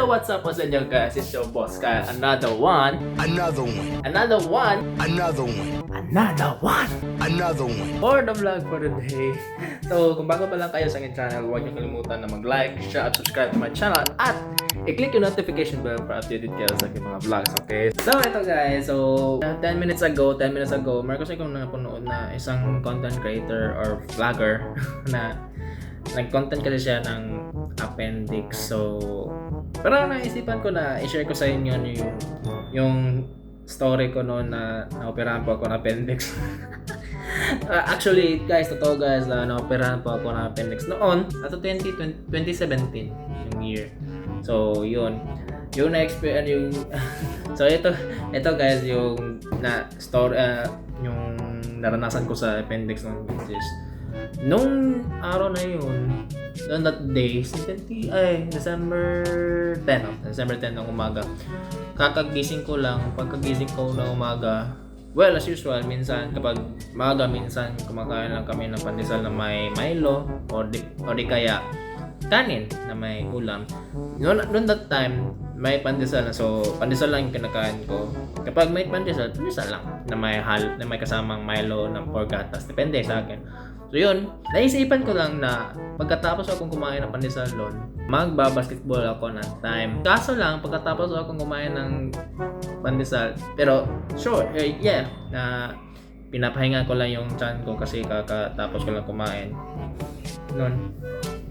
what's up po sa inyo guys? It's your boss Kyle. Another one. For the vlog for the day. So, kung bago pa lang kayo sa aking channel, huwag niyo kalimutan na mag-like, share, at subscribe to my channel. At i-click yung notification bell para updated kayo sa aking mga vlogs, okay? So, ito guys. So, 10 minutes ago, meron kasi akong napanood na isang content creator or vlogger na nag-content kasi siya ng appendix. So, parang naisipan ko na i-share ko sa inyo yung story ko noon na naoperahan po ako ng appendix. Actually, guys, totoo guys, naoperahan po ako ng appendix noon at 2017 yung year. So, yun. Yung na-experience yung so ito guys, yung na story yung naranasan ko sa appendix noon, which is nung araw na yun, on that day, December 10 ng umaga. Pagkagising ko ng umaga, well, as usual, minsan kapag umaga, minsan kumakain lang kami ng pandesal na may Milo o di kaya kanin na may ulam. Noon that time, may pandesal na. So, pandesal lang yung kinakain ko. Kapag may pandesal lang na may kasamang Milo ng or gatas. Depende sa akin. So yun, naisipan ko lang na pagkatapos akong kumain ng pandesal doon, magbabasketball ako ng time. Kaso lang, pagkatapos akong kumain ng pandesal, pero na pinapahinga ko lang yung tiyan ko kasi kakatapos ko lang kumain noon.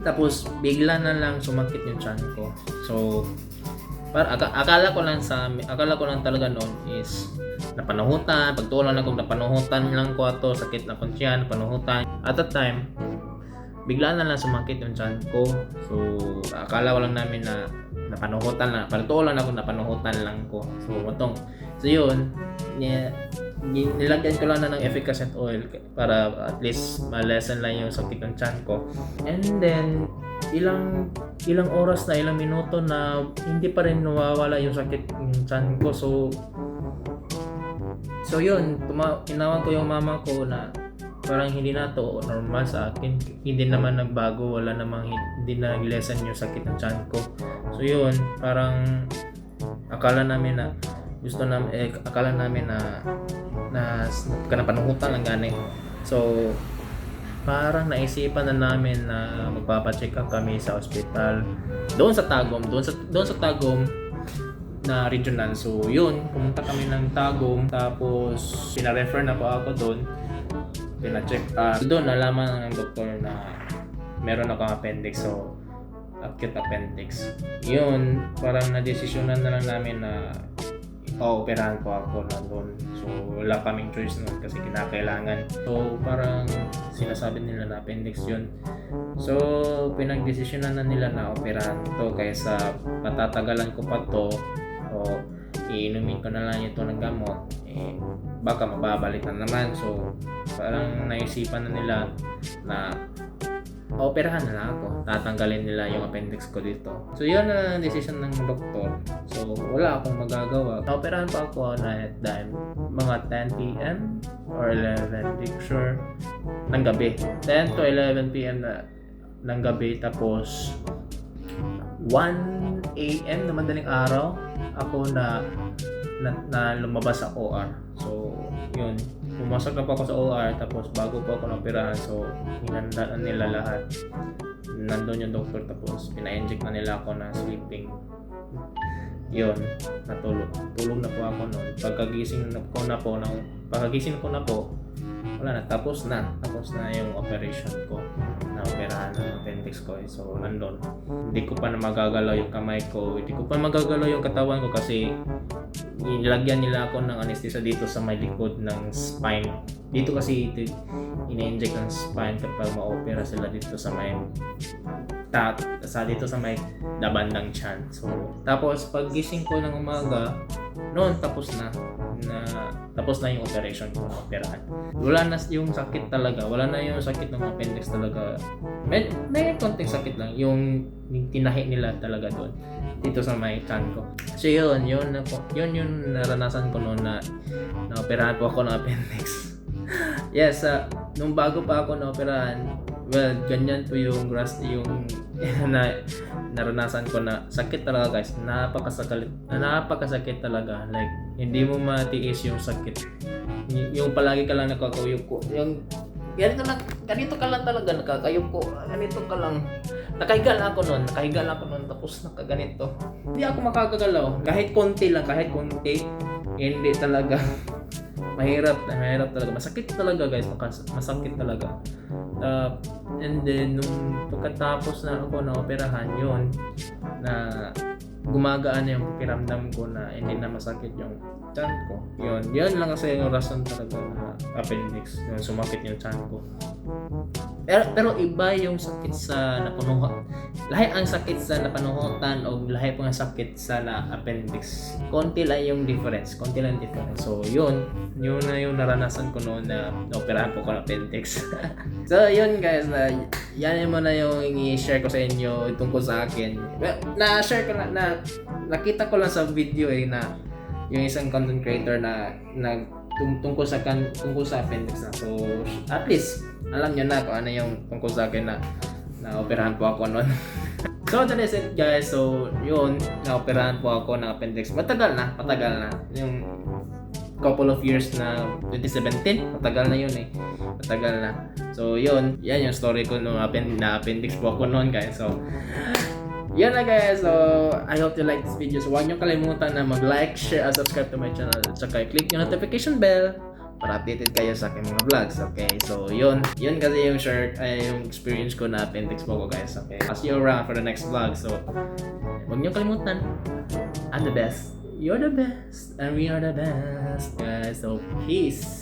Tapos bigla na lang sumakit yung tiyan ko. So, akala ko lang talaga noon is napanuhutan, pagtulan ako napanuhutan lang ko ato, sakit na kong tiyan, napanuhutan. At that time, bigla na lang sumakit yung tiyan ko. So, akala ko lang namin na napanuhutan lang, pagtulan ako napanuhutan lang ko. So yun, nilagyan ko lang na ng efficacent oil para at least ma-lessen lang yung sakit ng tiyan ko. And then, ilang oras na, ilang minuto na hindi pa rin nawawala yung sakit ng tiyan ko. So yun, tinawag ko yung mama ko na parang hindi na to normal sa akin. Hindi naman nagbago, hindi na nag-lessen yung sakit ng tiyan ko. So yun, parang akala namin na napanuhutan lang gani. So parang naisipan na namin na magpapacheck up kami sa ospital doon sa Tagum na regional. So yun, pumunta kami ng Tagum, tapos pina-refer na po ako doon, pina-check doon nalaman ng doktor na meron akong appendix, so acute appendix. Yun, parang na-desisyonan na lang namin na operahan po ako nandun. So wala kaming choice nun kasi kinakailangan. So parang sinasabi nila na appendix yun. So pinag-desisyonan na nila na operahan to kaysa patatagalan ko pa to o iinumin ko na lang ito ng gamot, baka mababalik na naman. So parang naisipan na nila na operahan na lang ako, tatanggalin nila yung appendix ko dito. So yun na decision ng doktor. So wala akong magagawa. Operahan pa ako na at time mga 10 p.m. or 11, di sure, ng gabi. 10 to 11 p.m. ng gabi, tapos 1 a.m. na madaling araw ako na lumabas sa OR. So yun, pumasok na po ako sa OR, tapos bago po ako na-operahan. So hinandaan nila lahat, nandun yung doktor, tapos pina-inject na nila ako ng sleeping. Yun, tulog na po ako noon. Pagkagising ko na po, wala na, tapos na yung operation ko, na operahan ng appendix ko. So nandun, hindi ko pa na magagalaw yung kamay ko, hindi ko pa magagalaw yung katawan ko kasi nilagyan nila ako ng anesthesia dito sa may likod ng spine. Dito kasi ina-inject ng spine kapag ma-opera sila dito sa may dito sa may bandang tiyan. So tapos pag gising ko ng umaga noon, tapos na yung operation ko, operahan. Wala na yung sakit talaga, wala na yung sakit ng appendix talaga. May konting sakit lang yung tinahi nila talaga doon dito sa may tiyan ko. So yun yung naranasan ko noon na operahan po ako ng appendix. Yes, nung bago pa ako na operahan, well, ganyan po yung na naranasan ko na sakit talaga guys. Napakasakit talaga. Like, hindi mo matiis yung sakit. Yung palagi ka lang nakakayuko. Yung ganito ka lang talaga nakakayuko. Ganito ka lang. Nakahiga lang ako noon. Tapos nakaganito. Hindi ako makakagalaw. Kahit konti lang, hindi talaga. Mahirap talaga. Masakit talaga guys. Masakit talaga. And then nung pagkatapos na ako na operahan yun, na gumagaan na yung pakiramdam ko na hindi na masakit yung tiyan ko. Yun lang kasi yung rason talaga na appendix. Yung sumakit yung tiyan ko. Pero iba yung sakit sa napunuhan. Lahi ang sakit sa napanuhutan o lahi po ang sakit sa na-appendix. Konti lang yung difference. So, yun na yung naranasan ko noon na operahan po ko ng appendix. So, yun guys. Yan mo na yung i-share ko sa inyo tungkol sa akin. Well, na-share ko na nakita ko lang sa video na yung isang content creator na tungkol sa appendix na. So, at least alam niyo na kung ano yung tungkol sa akin na operahan po ako noon. So, that is it guys. So, yun, na-operahan po ako ng appendix. Matagal na. Yung couple of years na 2017, matagal na yun eh. Matagal na. So, yun. Yan yung story ko nung na-appendix po ako noon guys. So, yan na guys. So, I hope you like this video. So, huwag niyo kalimutan na mag-like, share, and subscribe to my channel. At saka click yung notification bell para updated kayo sa aking mga vlogs. Okay, so yun kasi yung yung experience ko na appendix po ko guys. Okay, I'll see you around for the next vlog. So, huwag niyo kalimutan, I'm the best, you're the best, and we are the best guys. So, peace.